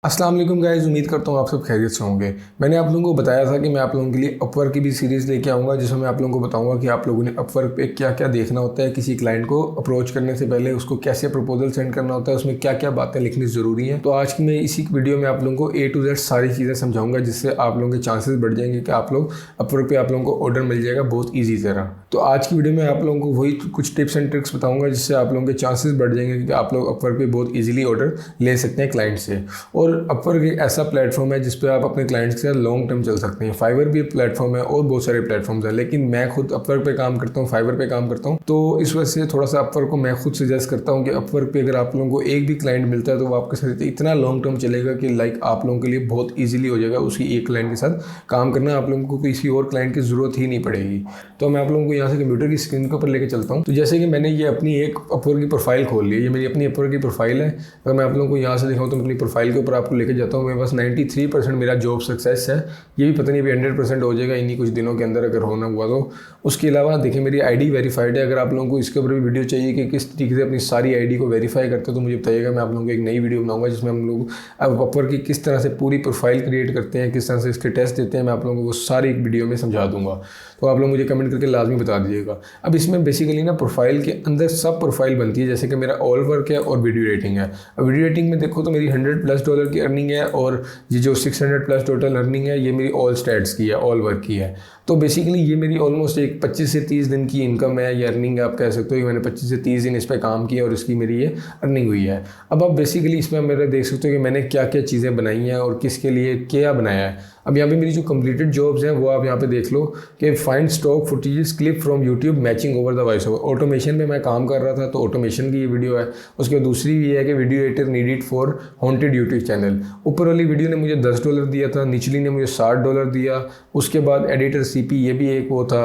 अस्सलाम वालेकुम गाइस, उम्मीद करता हूँ आप सब खैरियत से होंगे। मैंने आप लोगों को बताया था कि मैं आप लोगों के लिए अपवर्क की भी सीरीज़ लेके आऊँगा, जिसमें मैं आप लोगों को बताऊँगा कि आप लोगों ने अपवर्क पे क्या क्या देखना होता है, किसी क्लाइंट को अप्रोच करने से पहले उसको कैसे प्रपोजल सेंड करना होता है, उसमें क्या क्या बातें लिखनी ज़रूरी हैं। तो आज की मैं इसी वीडियो में आप लोगों को A to Z सारी चीज़ें समझाऊँगा, जिससे आप लोगों के चांसेस बढ़ जाएंगे कि आप लोग अपवर्क पे आप लोगों को ऑर्डर मिल जाएगा बहुत ईजी तरह। तो आज की वीडियो में आप लोगों को वही कुछ टिप्स एंड ट्रिक्स बताऊँगा, जिससे आप लोगों के चांसेस बढ़ जाएंगे कि आप लोग अपवर्क पे बहुत ईजिली ऑर्डर ले सकते हैं क्लाइंट से। और अपवर्क एक ऐसा प्लेटफॉर्म है जिस पे आप अपने क्लाइंट्स के साथ लॉन्ग टर्म चल सकते हैं। फाइवर भी प्लेटफॉर्म है और बहुत सारे प्लेटफॉर्म्स हैं, लेकिन मैं खुद अपवर्क पे काम करता हूँ, फाइवर पे काम करता हूँ, तो इस वजह से थोड़ा सा अपवर्क को मैं खुद सजेस्ट करता हूँ कि अपवर्क पे अगर आप लोगों को एक भी क्लाइंट मिलता है तो वो आपके साथ इतना लॉन्ग टर्म चलेगा कि लाइक आप लोगों के लिए बहुत ईजिली हो जाएगा उसी एक क्लाइंट के साथ काम करना। आप लोगों को किसी और क्लाइंट की ज़रूरत ही नहीं पड़ेगी। तो मैं आप लोगों को यहाँ से कंप्यूटर की स्क्रीन के ऊपर लेकर चलता हूँ। तो जैसे कि मैंने ये अपनी एक अपवर्क की प्रोफाइल खोल ली है, ये मेरी अपनी अपवर्क की प्रोफाइल है। अगर मैं आप लोगों को यहाँ से दिखाऊँ तो अपनी प्रोफाइल के ऊपर आपको लेकर जाता हूँ। मेरे पास 93% मेरा जॉब सक्सेस है। ये भी पता नहीं अभी 100% हो जाएगा इन्हीं कुछ दिनों के अंदर अगर होना हुआ तो। उसके अलावा देखिए मेरी आईडी वेरीफाइड है। अगर आप लोगों को इसके ऊपर भी वीडियो चाहिए कि किस तरीके से अपनी सारी आईडी को वेरीफाई करते हो तो मुझे बताइएगा, मैं आप लोगों को एक नई वीडियो बनाऊंगा जिसमें हम लोग अब अपवर्क की किस तरह से पूरी प्रोफाइल क्रिएट करते हैं, किस तरह से इसके टेस्ट देते हैं, मैं आप लोगों को वो सारी एक वीडियो में समझा दूंगा। तो आप लोग मुझे कमेंट करके लाजमी बता दीजिएगा। अब इसमें बेसिकली ना प्रोफाइल के अंदर सब प्रोफाइल बनती है, जैसे कि मेरा ऑल वर्क है और वीडियो रेटिंग है। अब वीडियो रेटिंग में देखो तो मेरी $100+ की अर्निंग है, और ये जो 600+ टोटल अर्निंग है ये मेरी ऑल स्टैट्स की है, ऑल वर्क की है। तो बेसिकली ये मेरी ऑलमोस्ट एक 25 से 30 दिन की इनकम है, ये अर्निंग आप कह सकते हो कि मैंने 25 से 30 दिन इस पर काम किया और इसकी मेरी ये अर्निंग हुई है। अब आप बेसिकली इसमें मेरा देख सकते हो कि मैंने क्या क्या चीज़ें बनाई हैं और किसके लिए क्या बनाया है। अब यहाँ पे मेरी जो कंप्लीटेड जॉब्स हैं वो आप यहाँ पे देख लो कि find stock footages clip from YouTube matching over the voice over. Automation में मैं काम कर रहा था तो ऑटोमेशन की ये वीडियो है। उसके बाद दूसरी भी है कि video editor needed for haunted YouTube channel. ऊपर वाली वीडियो ने मुझे $10 दिया था, निचली ने मुझे $60 दिया। उसके बाद एडिटर सीपी, ये भी एक वो था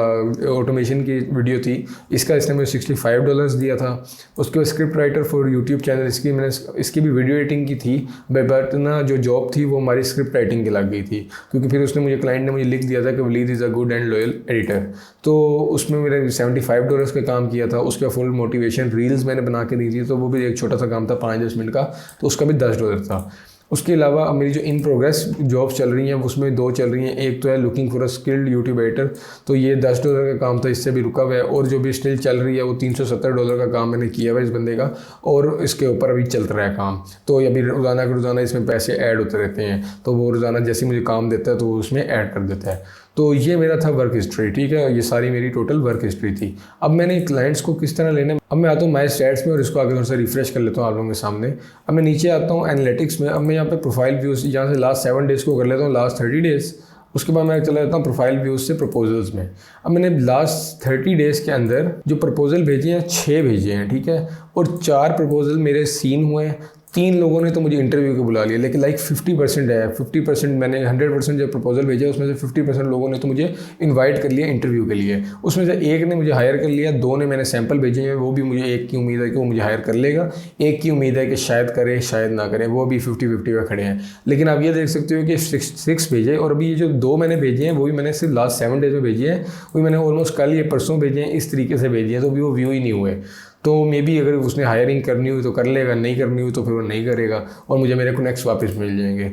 ऑटोमेशन की वीडियो थी, इसने मुझे $65 दिया था। उसके बाद script writer for YouTube channel, इसकी भी वीडियो एडिटिंग की थी, बट ना जो जॉब थी वो हमारी स्क्रिप्ट राइटिंग की लग गई थी, क्योंकि फिर उसने क्लाइंट ने मुझे लिख दिया था कि Waleed is a good and loyal editor. तो उसमें मेरे $75 का काम किया था। उसका फुल मोटिवेशन रील्स मैंने बना के दी थी, तो वो भी एक छोटा सा काम था 5-10 मिनट का, तो उसका भी $10 था। उसके अलावा अब मेरी जो इन प्रोग्रेस जॉब्स चल रही हैं उसमें 2 चल रही हैं। एक तो है looking for a skilled YouTube editor, तो ये $10 का काम था, इससे भी रुका हुआ है। और जो भी स्टिल चल रही है वो $370 का काम मैंने किया हुआ है इस बंदे का, और इसके ऊपर अभी चल रहा है काम। तो अभी रोज़ाना के रोज़ाना इसमें पैसे ऐड होते रहते हैं, तो वो रोज़ाना जैसे मुझे काम देता है तो वो उसमें ऐड कर देता है। तो ये मेरा था वर्क हिस्ट्री, ठीक है, ये सारी मेरी टोटल वर्क हिस्ट्री थी। अब मैंने क्लाइंट्स को किस तरह लेना है, अब मैं आता हूँ माई स्टैट्स में और इसको आगे थोड़ा सा रिफ्रेश कर लेता हूँ आप लोगों के सामने। अब मैं नीचे आता हूँ एनालिटिक्स में। अब मैं यहाँ पे प्रोफाइल व्यूज़ यहाँ से लास्ट 7 डेज़ को कर लेता हूँ, लास्ट 30 डेज़। उसके बाद मैं चला जाता हूँ प्रोफाइल व्यूज़ से प्रपोजल्स में। अब मैंने लास्ट 30 डेज़ के अंदर जो प्रपोजल भेजे हैं 6 भेजे हैं, ठीक है, और 4 प्रपोजल मेरे सीन हुए हैं। 3 लोगों ने तो मुझे इंटरव्यू के बुला लिया, लेकिन लाइक 50% है। 50% मैंने 100% जब प्रपोजल भेजा उसमें से 50% लोगों ने तो मुझे इनवाइट कर लिया इंटरव्यू के लिए। उसमें से एक ने मुझे हायर कर लिया, 2 ने मैंने सैंपल भेजे हैं, वो भी मुझे एक की उम्मीद है कि वो मुझे हायर कर लेगा, एक की उम्मीद है कि शायद करे शायद ना करें, वो भी 50-50 पे खड़े हैं। लेकिन आप ये देख सकते हो कि 6 भेजे, और अभी ये जो 2 मैंने भेजे हैं वो भी मैंने सिर्फ लास्ट 7 डेज में भेजे हैं, वो भी मैंने ऑलमोस्ट कल या परसों भेजे हैं, इस तरीके से भेजे हैं, तो भी वो व्यू ही नहीं हुए। तो मे बी अगर उसने हायरिंग करनी हुई तो कर लेगा, नहीं करनी हुई तो फिर वो नहीं करेगा और मुझे मेरे को नेक्स्ट वापस मिल जाएंगे।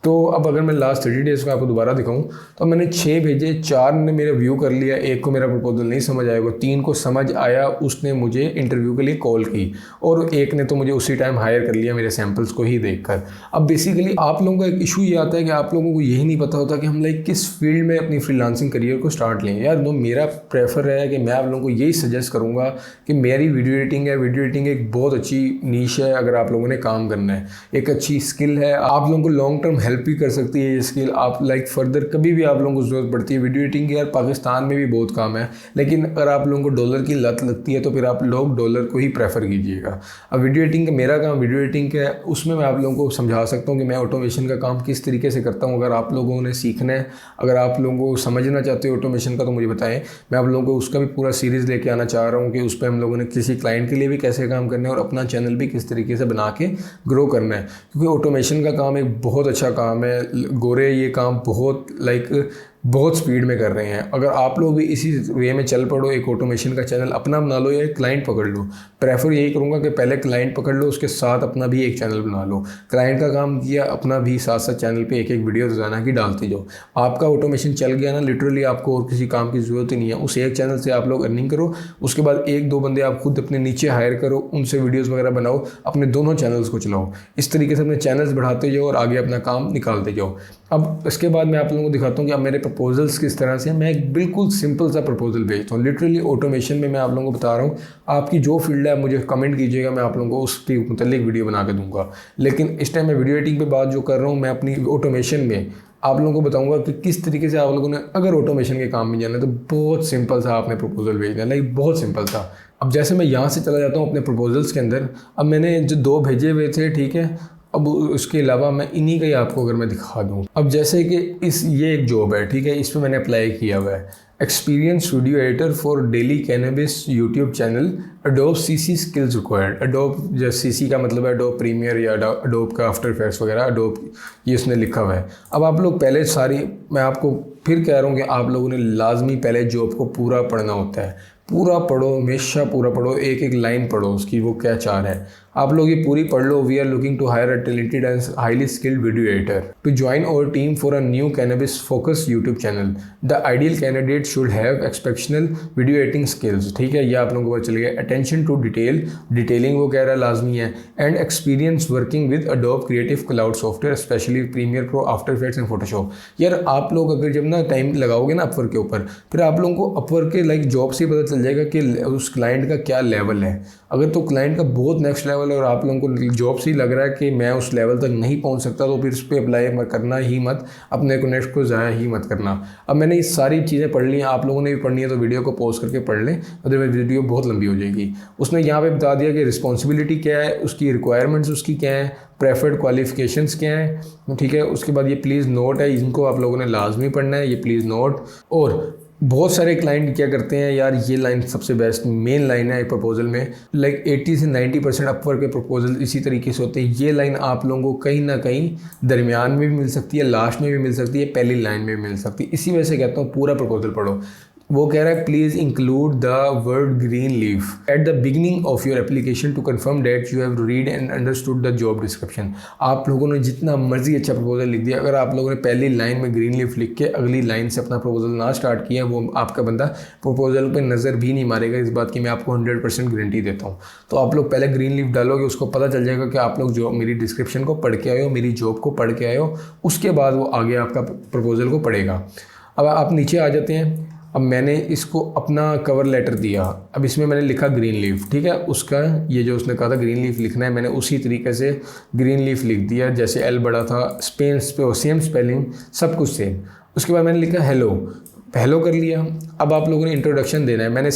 तो अब अगर मैं लास्ट 30 डेज़ का आपको दोबारा दिखाऊं तो मैंने 6 भेजे, 4 ने मेरा व्यू कर लिया, एक को मेरा प्रपोजल नहीं समझ आएगा, 3 को समझ आया, उसने मुझे इंटरव्यू के लिए कॉल की, और एक ने तो मुझे उसी टाइम हायर कर लिया मेरे सैंपल्स को ही देखकर। अब बेसिकली आप लोगों का एक इशू ये आता है कि आप लोगों को यही नहीं पता होता कि हम लाइक किस फील्ड में अपनी फ्रीलांसिंग करियर को स्टार्ट लें। यार तो मेरा प्रेफर है कि मैं आप लोगों को यही सजेस्ट करूँगा कि मेरी वीडियो एडिटिंग है। वीडियो एडिटिंग एक बहुत अच्छी नीश है, अगर आप लोगों ने काम करना है, एक अच्छी स्किल है, आप लोगों को लॉन्ग टर्म हेल्प भी कर सकती है ये स्किल। आप लाइक फर्दर कभी भी आप लोगों को ज़रूरत पड़ती है वीडियो एडिटिंग की, यार पाकिस्तान में भी बहुत काम है, लेकिन अगर आप लोगों को डॉलर की लत लगती है तो फिर आप लोग डॉलर को ही प्रेफर कीजिएगा। अब वीडियो एडिटिंग का मेरा काम वीडियो एडिटिंग का है, उसमें मैं आप लोगों को समझा सकता हूँ कि मैं ऑटोमेशन का काम किस तरीके से करता हूँ। अगर आप लोगों ने सीखना है, अगर आप लोगों को समझना चाहते हो ऑटोमेशन का तो मुझे बताएं, मैं आप लोगों को उसका भी पूरा सीरीज़ लेके आना चाह रहा हूँ कि उस पर हम लोगों ने किसी क्लाइंट के लिए भी कैसे काम करना है और अपना चैनल भी किस तरीके से बना के ग्रो करना है। क्योंकि ऑटोमेशन का काम एक बहुत अच्छा काम है गोरे, ये काम बहुत लाइक बहुत स्पीड में कर रहे हैं। अगर आप लोग भी इसी वे में चल पड़ो, एक ऑटोमेशन का चैनल अपना बना लो या एक क्लाइंट पकड़ लो। प्रेफर यही करूँगा कि पहले क्लाइंट पकड़ लो, उसके साथ अपना भी एक चैनल बना लो। क्लाइंट का काम किया, अपना भी साथ साथ चैनल पे एक एक वीडियो रोजाना की डालते जाओ। आपका ऑटोमेशन चल गया ना, लिटरली आपको और किसी काम की ज़रूरत ही नहीं है। उस एक चैनल से आप लोग अर्निंग करो, उसके बाद एक दो बंदे आप खुद अपने नीचे हायर करो, उनसे वीडियोज़ वगैरह बनाओ, अपने दोनों चैनल्स को चलाओ। इस तरीके से अपने चैनल्स बढ़ाते जाओ और आगे अपना काम निकालते जाओ। अब इसके बाद मैं आप लोगों को दिखाता हूँ कि अब मेरे प्रपोजल्स किस तरह से। मैं एक बिल्कुल सिंपल सा प्रपोजल भेजता हूँ लिटरली ऑटोमेशन में। मैं आप लोगों को बता रहा हूँ, आपकी जो फील्ड है मुझे कमेंट कीजिएगा, मैं आप लोगों को उसके मतलब वीडियो बना के दूंगा। लेकिन इस टाइम मैं वीडियो एडिटिंग पे बात जो कर रहा हूँ, मैं अपनी ऑटोमेशन में आप लोगों को बताऊंगा कि किस तरीके से आप लोगों ने अगर ऑटोमेशन के काम में जाना है तो बहुत सिंपल सा आपने प्रपोजल भेजना है, लाइक बहुत सिंपल सा। अब जैसे मैं यहाँ से चला जाता हूँ अपने प्रपोजल्स के अंदर। अब मैंने जो 2 भेजे हुए थे, ठीक है, अब उसके अलावा मैं इन्हीं का ही आपको अगर मैं दिखा दूँ। अब जैसे कि ये एक जॉब है, ठीक है, इस पर मैंने अप्लाई किया हुआ है, experience video editor for daily cannabis YouTube channel, Adobe CC skills required. Adobe जो सीसी का मतलब है अडोब प्रीमियर या अडोब का आफ्टर इफेक्ट्स वगैरह, अडोब ये उसने लिखा हुआ है। अब आप लोग पहले मैं आपको फिर कह रहा हूँ कि आप लोगों ने लाजमी पहले जॉब को पूरा पढ़ना होता है। पूरा पढ़ो, हमेशा पूरा पढ़ो, एक एक लाइन पढ़ो उसकी, वो क्या चाह रहा है। आप लोग ये पूरी पढ़ लो। We are looking to hire a talented and highly skilled video editor to join our team for a new cannabis focus YouTube channel. The ideal candidate should have exceptional video editing skills, ठीक है, ये आप लोगों को पता चल गया। Attention to detailing वो कह रहा है लाजमी है, and experience working with Adobe creative cloud software specially Premiere Pro, After Effects and Photoshop. यार आप लोग अगर जब ना टाइम लगाओगे ना अपवर्क के ऊपर, फिर आप लोगों को अपवर्क के लाइक जॉब से पता चल जाएगा कि उस क्लाइंट का क्या लेवल है। अगर तो क्लाइंट का बहुत नेक्स्ट लेवल है और आप लोगों को जॉब से ही लग रहा है कि मैं उस लेवल तक नहीं पहुंच सकता, तो फिर उस पर अप्लाई करना ही मत, अपने कनेक्ट को ज़ाया ही मत करना। अब मैंने ये सारी चीज़ें पढ़ ली हैं, आप लोगों ने भी पढ़नी है तो वीडियो को पॉज करके पढ़ लें, अदरवाइज वीडियो बहुत लंबी हो जाएगी। उसने यहाँ पे बता दिया कि रिस्पॉन्सिबिलिटी क्या है, उसकी रिक्वायरमेंट्स उसकी क्या है, प्रेफर्ड क्वालिफिकेशंस क्या हैं, ठीक है। उसके बाद ये प्लीज़ नोट है, इनको आप लोगों ने लाजमी पढ़ना है, ये प्लीज़ नोट। और बहुत सारे क्लाइंट क्या करते हैं यार, ये लाइन सबसे बेस्ट मेन लाइन है प्रपोजल में, लाइक 80 से 90% अपवर्क के प्रपोजल इसी तरीके से होते हैं। ये लाइन आप लोगों को कहीं ना कहीं दरमियान में भी मिल सकती है, लास्ट में भी मिल सकती है, पहली लाइन में भी मिल सकती है। इसी वजह से कहता हूँ पूरा प्रपोजल पढ़ो। वो कह रहा है please include the word green leaf at the beginning of your application to confirm that you have read and understood the job description. आप लोगों ने जितना मर्जी अच्छा प्रपोजल लिख दिया, अगर आप लोगों ने पहली लाइन में ग्रीन लीफ लिख के अगली लाइन से अपना प्रपोजल ना स्टार्ट किया, वो आपका बंदा प्रपोजल पर नज़र भी नहीं मारेगा। इस बात की मैं आपको 100% गारंटी देता हूँ। तो आप लोग पहले ग्रीन लीफ डालोगे, उसको पता चल जाएगा कि आप लोग जो मेरी डिस्क्रिप्शन को पढ़ के आए हो, मेरी जॉब को पढ़ के आए हो, उसके बाद वो आगे आपका प्रपोजल को पढ़ेगा। अब आप नीचे आ जाते हैं। अब मैंने इसको अपना कवर लेटर दिया, अब इसमें मैंने लिखा ग्रीन लीफ, ठीक है, उसका ये जो उसने कहा था ग्रीन लीफ लिखना है, मैंने उसी तरीके से ग्रीन लीफ लिख दिया, जैसे एल बड़ा था, सेम स्पेलिंग, सब कुछ सेम। उसके बाद मैंने लिखा हेलो कर लिया। अब आप लोगों ने इंट्रोडक्शन देना है, मैंने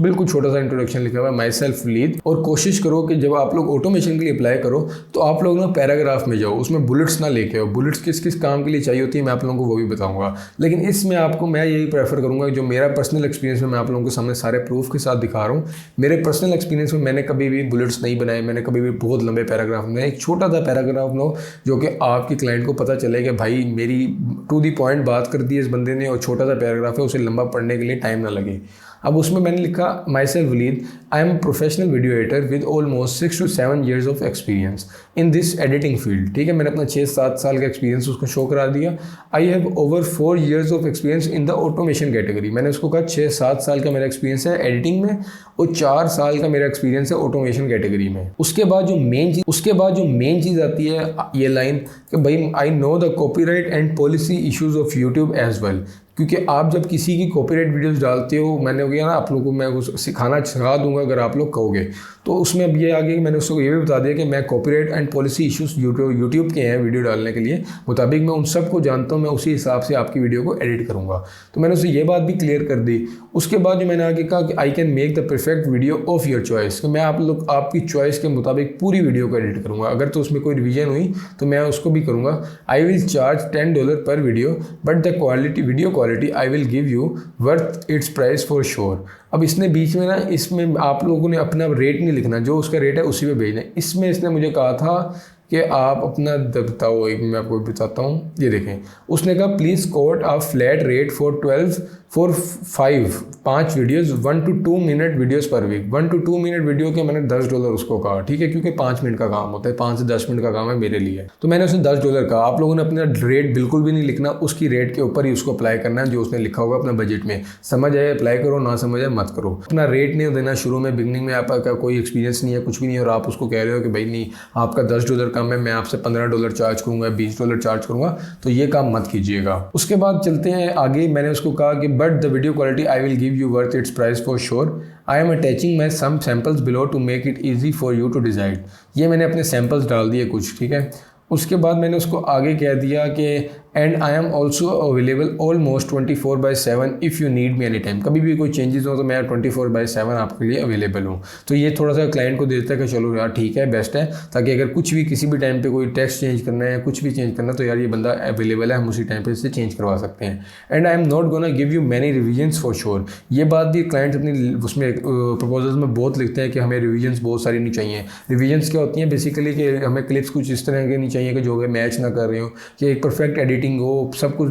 बिल्कुल छोटा सा इंट्रोडक्शन लिखा हुआ है, माई सेल्फ लीड। और कोशिश करो कि जब आप लोग ऑटोमेशन के लिए अप्लाई करो तो आप लोग ना पैराग्राफ में जाओ, उसमें बुलेट्स ना लेके आओ। बुलेट्स किस किस काम के लिए चाहिए होती है मैं आप लोगों को वो भी बताऊंगा, लेकिन इसमें आपको मैं यही प्रेफर करूंगा जो मेरा पर्सनल एक्सपीरियंस में मैं आप लोगों के सामने सारे प्रूफ के साथ दिखा रहा हूँ। मेरे पर्सनल एक्सपीरियंस में मैंने कभी भी बुलेट्स नहीं बनाए, मैंने कभी भी बहुत लंबे पैराग्राफ में, एक छोटा सा पैराग्राफ बनाओ जो कि आपकी क्लाइंट को पता चले कि भाई मेरी टू दी पॉइंट बात कर दी इस बंदे ने, और छोटा सा पैराग्राफ है, उसे लंबा पढ़ने के लिए टाइम ना लगे। अब उसमें मैंने लिखा myself Waleed, I am professional video editor with almost 6 to 7 years of experience in this editing field, ठीक है, मैंने अपना 6-7 साल का एक्सपीरियंस उसको शो करा दिया। I have over 4 years of experience in the automation category, मैंने उसको कहा 6-7 साल का मेरा एक्सपीरियंस है एडिटिंग में और 4 साल का मेरा एक्सपीरियंस है ऑटोमेशन कैटेगरी में। उसके बाद जो मेन चीज़ आती है ये लाइन कि भाई I know the copyright and policy issues of YouTube as well, क्योंकि आप जब किसी की कॉपीराइट वीडियोस डालते हो, मैंने हो गया ना आप लोगों को मैं सिखा दूंगा अगर आप लोग कहोगे, तो उसमें अब ये आ गया कि मैंने उसको ये भी बता दिया कि मैं copyright and policy issues YouTube के हैं वीडियो डालने के लिए मुताबिक, मैं उन सब को जानता हूँ, मैं उसी हिसाब से आपकी वीडियो को एडिट करूँगा। तो मैंने उसे ये बात भी क्लियर कर दी। उसके बाद जो मैंने आगे कहा कि I can make the perfect video of your choice, कि मैं आपकी चॉइस के मुताबिक पूरी वीडियो को एडिट करूँगा, अगर तो उसमें कोई रिवीजन हुई तो मैं उसको भी करूँगा। आई विल चार्ज $10 पर video but the video quality I will give you worth it's price for sure. अब इसने बीच में ना, इसमें आप लोगों ने अपना रेट नहीं लिखना, जो उसका रेट है उसी पे भेजना है। इसमें इसने मुझे कहा था कि आप अपना बताओ, एक मैं आपको बताता हूँ। ये देखें, उसने कहा please quote a flat rate for 5 videos 1 to 2 minute videos per week. 1 to 2 minute video के मैंने $10 उसको कहा, ठीक है, क्योंकि 5 मिनट का काम होता है, 5 से 10 मिनट का काम है मेरे लिए, तो मैंने उसे $10 कहा। आप लोगों ने अपना रेट बिल्कुल भी नहीं लिखना, उसकी रेट के ऊपर ही उसको अप्लाई करना है जो उसने लिखा होगा अपना बजट में। समझ आए अप्लाई करो, ना समझ आए मत करो। अपना रेट नहीं देना शुरू में, बिगनिंग में आपका कोई एक्सपीरियंस नहीं है, कुछ भी नहीं, और आप उसको कह रहे हो कि भाई नहीं आपका $10 कम है, मैं आपसे $15 चार्ज करूँगा, $20 चार्ज करूँगा, तो ये काम मत कीजिएगा। उसके बाद चलते हैं आगे। मैंने उसको कहा कि but the video quality I will give you worth its price for sure. I am attaching my some samples below to make it easy for you to decide. ये मैंने अपने सैम्पल्स डाल दिए कुछ, ठीक है। उसके बाद मैंने उसको आगे कह दिया कि and I am also available almost 24/7 if you need me any time. कभी भी कोई चेंजेस हो तो मैं 24/7 आपके लिए अवेलेबल हूँ। तो ये थोड़ा सा क्लाइंट को देता है कि चलो यार ठीक है, बेस्ट है, ताकि अगर कुछ भी किसी भी टाइम पे कोई टेक्स्ट चेंज करना है, कुछ भी चेंज करना, तो यार ये बंदा अवेलेबल है, हम उसी टाइम पे इससे चेंज करवा सकते हैं। And I am not gonna give you many revisions for sure. ये बात भी क्लाइंट अपनी उसमें प्रपोजल्स में बहुत लिखते हैं कि हमें रिविजन्स बहुत सारी नहीं चाहिए। रिविजन्स क्या होती हैं बेसिकली कि हमें क्लिप्स कुछ इस तरह के नहीं चाहिए कि जो मैच ना कर रहे हो, कि एक परफेक्ट एडिटिंग हो, सब कुछ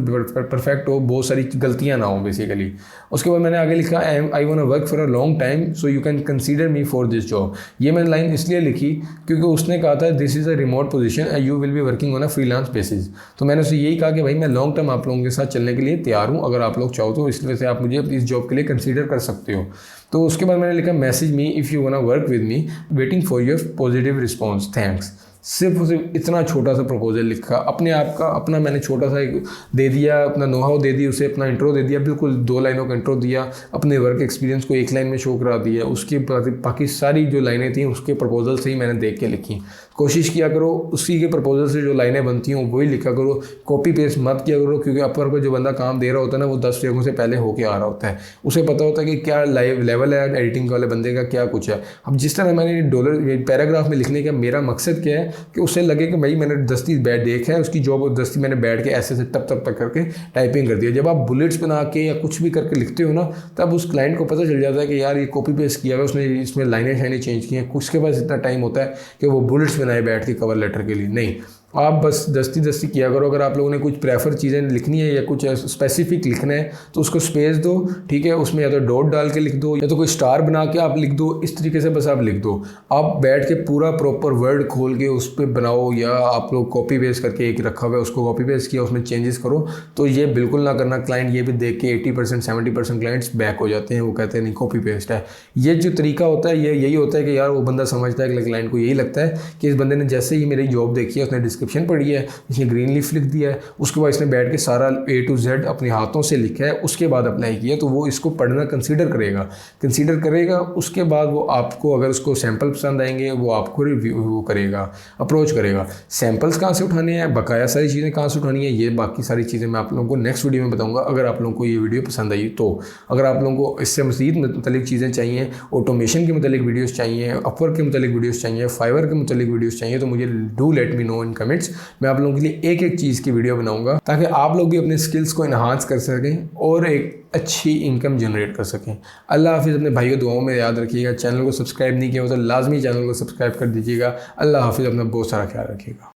परफेक्ट हो, बहुत सारी गलतियां ना हो बेसिकली। उसके बाद मैंने आगे लिखा I want to work for a long time so you can consider me for this job. ये मैंने लाइन इसलिए लिखी क्योंकि उसने कहा था this is a remote position and you will be working on a freelance basis. तो मैंने उससे यही कहा कि भाई मैं लॉन्ग टर्म आप लोगों के साथ चलने के लिए तैयार हूँ, अगर आप लोग चाहो तो इस वजह से आप मुझे इस जॉब के लिए कंसीडर कर सकते हो। तो उसके बाद मैंने लिखा message me if you want to work with me, waiting for your positive response, thanks. सिर्फ इतना छोटा सा प्रपोजल लिखा, अपने आप का अपना मैंने छोटा सा एक दे दिया, अपना नोहाउ दे दी उसे, अपना इंट्रो दे दिया, बिल्कुल 2 लाइनों का इंट्रो दिया, अपने वर्क एक्सपीरियंस को 1 लाइन में शो करा दिया। उसकी बाकी सारी जो लाइनें थी उसके प्रपोजल से ही मैंने देख के लिखी। कोशिश किया करो उसी के प्रपोजल से जो लाइनें बनती हों वही लिखा करो, कॉपी पेस्ट मत किया करो, क्योंकि अपवर को जो बंदा काम दे रहा होता है ना वो 10 जगहों से पहले होके आ रहा होता है, उसे पता होता है कि क्या लेवल है एडिटिंग वाले बंदे का, क्या कुछ है। अब जिस तरह मैंने डॉलर पैराग्राफ में लिखने का मेरा मकसद क्या है कि उसे लगे कि भाई मैंने दस्ती बैठ देखा है उसकी जॉब, और दस्ती मैंने बैठ के ऐसे से तब तक करके टाइपिंग कर दिया। जब आप बुलेट्स बना के या कुछ भी करके लिखते हो ना, तब उस क्लाइंट को पता चल जाता है कि यार ये कॉपी पेस्ट किया हुआ, उसने इसमें लाइनें शाइनें चेंज की हैं, उसके पास इतना टाइम होता है कि वो बुलेट्स बनाए बैठ के कवर लेटर के लिए। नहीं, आप बस दस्ती किया करो। अगर आप लोगों ने कुछ प्रेफर चीज़ें लिखनी है या कुछ स्पेसिफिक लिखना है तो उसको स्पेस दो, ठीक है, उसमें या तो डॉट डाल के लिख दो या तो कोई स्टार बना के आप लिख दो, इस तरीके से बस आप लिख दो। आप बैठ के पूरा प्रॉपर वर्ड खोल के उस पर बनाओ, या आप लोग कॉपी पेस्ट करके एक रखा हुआ है उसको कॉपी पेस्ट किया उसमें चेंजेस करो, तो ये बिल्कुल ना करना। क्लाइंट ये भी देख के 80% 70% क्लाइंट्स बैक हो जाते हैं, वो कहते हैं नहीं कॉपी पेस्ट है। ये जो तरीका होता है ये यही होता है कि यार वो बंदा समझता है कि क्लाइंट को यही लगता है कि इस बंदे ने जैसे ही मेरी जॉब देखी है, उसने डिस्क्रिप्शन पढ़ी है, इसने ग्रीन लीफ लिख दिया है, उसके बाद इसने बैठ के सारा A to Z अपने हाथों से लिखा है, उसके बाद अप्लाई किया, तो वो इसको पढ़ना कंसीडर करेगा। उसके बाद वो आपको, अगर उसको सैंपल पसंद आएंगे, वो आपको रिव्यू करेगा, अप्रोच करेगा। सैंपल्स कहाँ से उठाने हैं, बकाया सारी चीज़ें कहाँ से उठानी है, ये बाकी सारी चीज़ें मैं आप लोगों को नेक्स्ट वीडियो में बताऊँगा। अगर आप लोगों को ये वीडियो पसंद आई तो, अगर आप लोगों को इससे मज़ीद मुतल्लिक चीज़ें चाहिए, ऑटोमेशन के मुतल्लिक वीडियोज़ चाहिए, अपवर्क के मुतल्लिक वीडियोज़ चाहिए, फाइवर के मुतल्लिक वीडियोज़ चाहिए, तो मुझे do let me know in comments. मैं आप लोगों के लिए एक एक चीज़ की वीडियो बनाऊंगा ताकि आप लोग भी अपने स्किल्स को इन्हांस कर सकें और एक अच्छी इनकम जनरेट कर सकें। अल्लाह हाफिज़। अपने भाइयों दुआओं में याद रखिएगा। चैनल को सब्सक्राइब नहीं किया हो तो लाजमी चैनल को सब्सक्राइब कर दीजिएगा। अल्लाह हाफिज़। अपना बहुत सारा ख्याल रखिएगा।